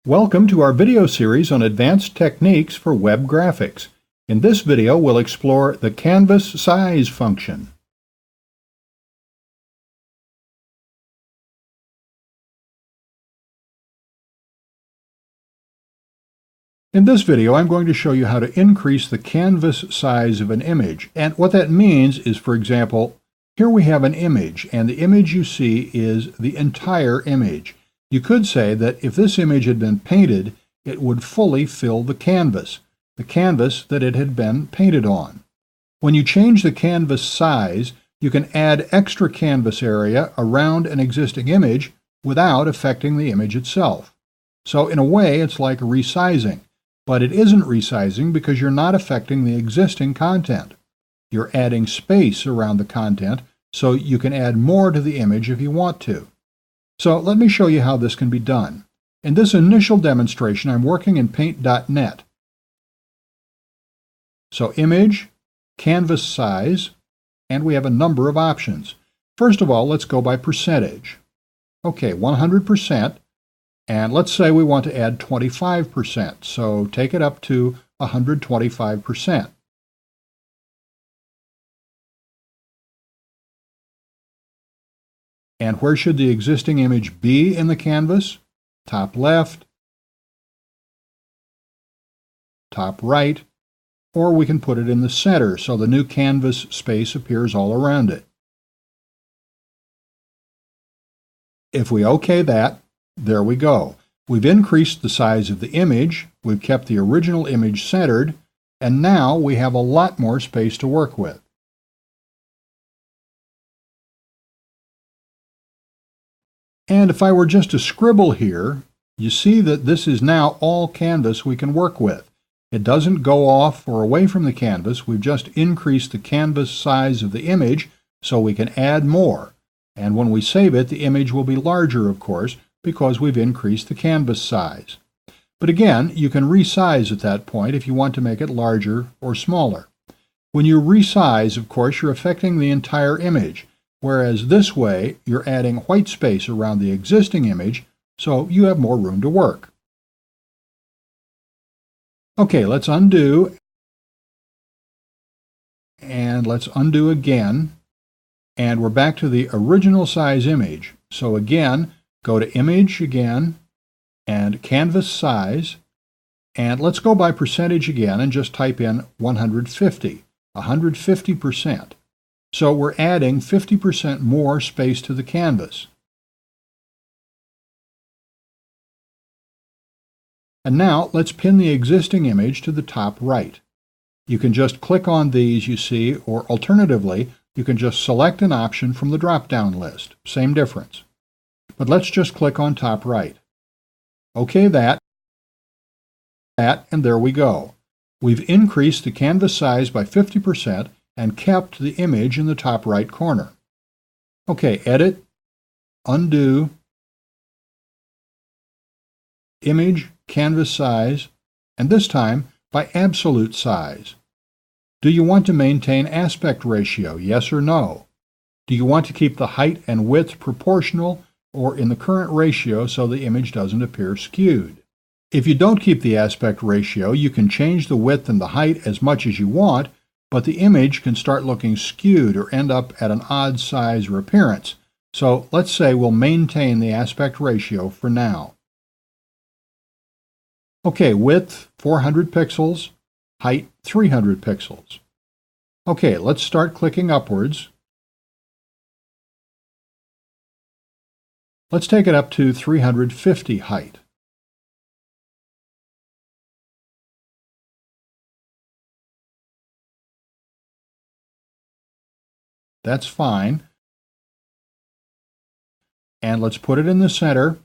Welcome to our video series on advanced techniques for web graphics. In this video, we'll explore the canvas size function. In this video, I'm going to show you how to increase the canvas size of an image. And what that means is, for example, here we have an image, and the image you see is the entire image. You could say that if this image had been painted, it would fully fill the canvas that it had been painted on. When you change the canvas size, you can add extra canvas area around an existing image without affecting the image itself. So in a way, it's like resizing, but it isn't resizing because you're not affecting the existing content. You're adding space around the content so you can add more to the image if you want to. So let me show you how this can be done. In this initial demonstration, I'm working in Paint.net. So image, canvas size, and we have a number of options. First of all, let's go by percentage. Okay, 100%, and let's say we want to add 25%, so take it up to 125%. And where should the existing image be in the canvas? Top left, top right, or we can put it in the center so the new canvas space appears all around it. If we OK that, there we go. We've increased the size of the image, we've kept the original image centered, and now we have a lot more space to work with. And if I were just to scribble here, you see that this is now all canvas we can work with. It doesn't go off or away from the canvas. We've just increased the canvas size of the image so we can add more. And when we save it, the image will be larger, of course, because we've increased the canvas size. But again, you can resize at that point if you want to make it larger or smaller. When you resize, of course, you're affecting the entire image. Whereas this way, you're adding white space around the existing image, so you have more room to work. Okay, let's undo, and let's undo again, and we're back to the original size image. So again, go to Image again, and Canvas Size, and let's go by percentage again and just type in 150, 150%. So we're adding 50% more space to the canvas. And now let's pin the existing image to the top right. You can just click on these, you see, or alternatively, you can just select an option from the drop-down list. Same difference. But let's just click on top right. OK that, and there we go. We've increased the canvas size by 50%, and kept the image in the top right corner. Okay, Edit, Undo, Image, Canvas Size, and this time by absolute size. Do you want to maintain aspect ratio, yes or no? Do you want to keep the height and width proportional or in the current ratio so the image doesn't appear skewed? If you don't keep the aspect ratio, you can change the width and the height as much as you want, but the image can start looking skewed or end up at an odd size or appearance. So let's say we'll maintain the aspect ratio for now. Okay, width 400 pixels, height 300 pixels. Okay, let's start clicking upwards. Let's take it up to 350 height. That's fine. And let's put it in the center.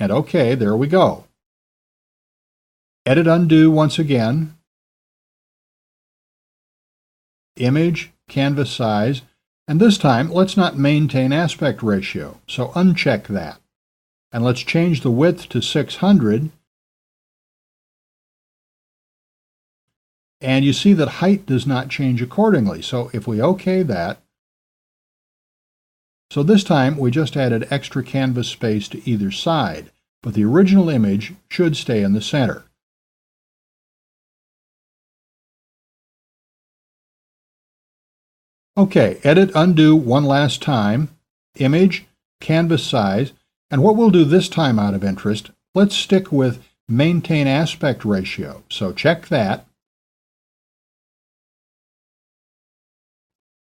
And OK, there we go. Edit, Undo once again. Image, Canvas Size. And this time, let's not maintain aspect ratio, so uncheck that. And let's change the width to 600. And you see that height does not change accordingly. So if we OK that, So this time we just added extra canvas space to either side, but the original image should stay in the center. Okay, edit undo one last time, image, canvas size, and what we'll do this time out of interest, let's stick with maintain aspect ratio. So check that.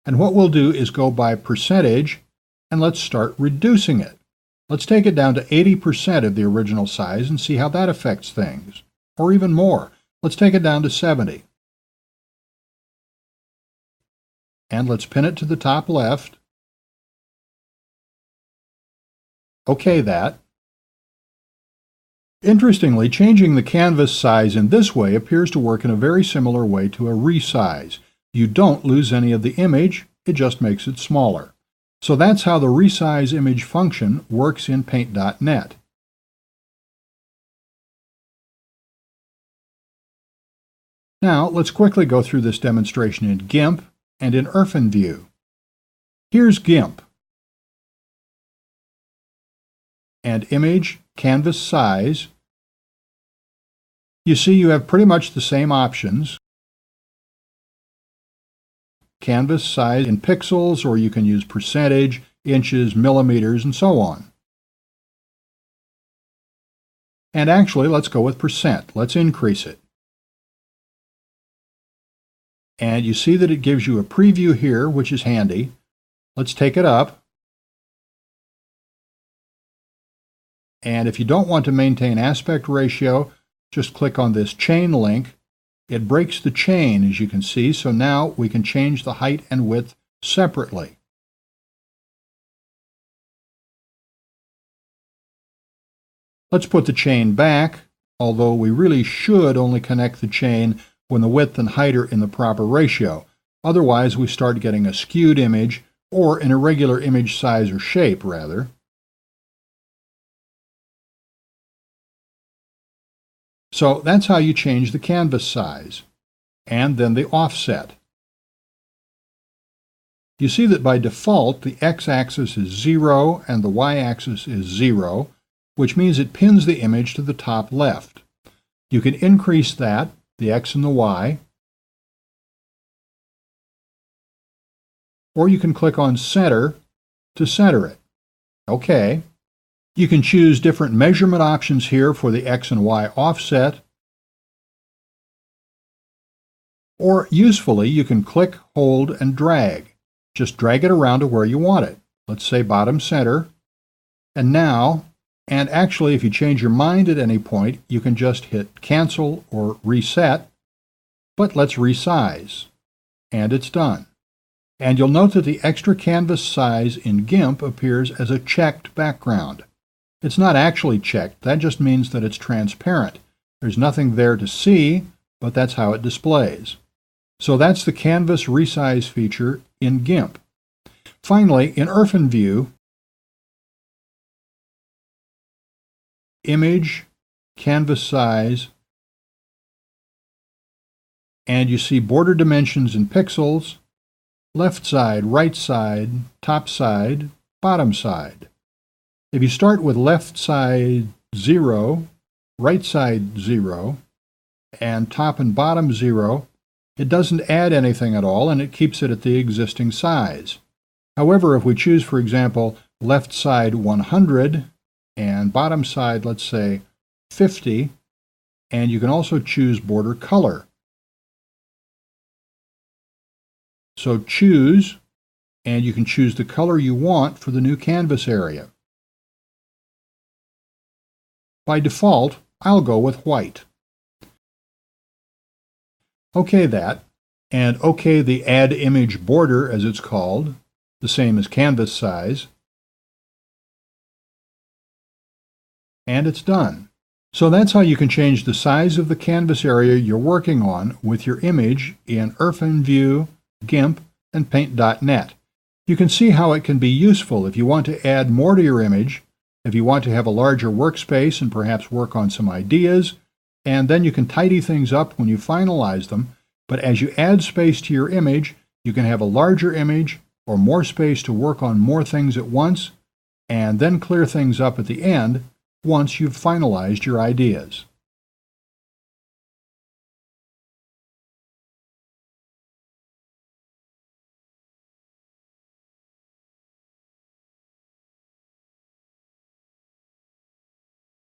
And what we'll do is go by percentage, and let's start reducing it. Let's take it down to 80% of the original size and see how that affects things. Or even more. Let's take it down to 70. And let's pin it to the top left. OK that. Interestingly, changing the canvas size in this way appears to work in a very similar way to a resize. You don't lose any of the image, it just makes it smaller. So that's how the resize image function works in Paint.net. Now let's quickly go through this demonstration in GIMP and in IrfanView. Here's GIMP. And image, canvas size. You see you have pretty much the same options. Canvas size in pixels, or you can use percentage, inches, millimeters, and so on. And actually, let's go with percent. Let's increase it. And you see that it gives you a preview here, which is handy. Let's take it up. And if you don't want to maintain aspect ratio, just click on this chain link. It breaks the chain, as you can see, so now we can change the height and width separately. Let's put the chain back, although we really should only connect the chain when the width and height are in the proper ratio. Otherwise, we start getting a skewed image, or an irregular image size or shape, rather. So that's how you change the canvas size, and then the offset. You see that by default, the x-axis is 0 and the y-axis is 0, which means it pins the image to the top left. You can increase that, the x and the y, or you can click on Center to center it. OK. You can choose different measurement options here for the x and y offset. Or usefully, you can click, hold, and drag. Just drag it around to where you want it. Let's say bottom center. And now, and actually if you change your mind at any point, you can just hit cancel or reset. But let's resize. And it's done. And you'll note that the extra canvas size in GIMP appears as a checked background. It's not actually checked, that just means that it's transparent. There's nothing there to see, but that's how it displays. So that's the canvas resize feature in GIMP. Finally, in IrfanView, image, canvas size, and you see border dimensions in pixels, left side, right side, top side, bottom side. If you start with left side 0, right side 0, and top and bottom 0, it doesn't add anything at all, and it keeps it at the existing size. However, if we choose, for example, left side 100, and bottom side, let's say, 50, and you can also choose border color. So choose, and you can choose the color you want for the new canvas area. By default, I'll go with white. OK that, and OK the Add Image border, as it's called, the same as canvas size. And it's done. So that's how you can change the size of the canvas area you're working on with your image in IrfanView, GIMP, and Paint.net. You can see how it can be useful if you want to add more to your image, if you want to have a larger workspace and perhaps work on some ideas, and then you can tidy things up when you finalize them. But as you add space to your image, you can have a larger image or more space to work on more things at once, and then clear things up at the end once you've finalized your ideas.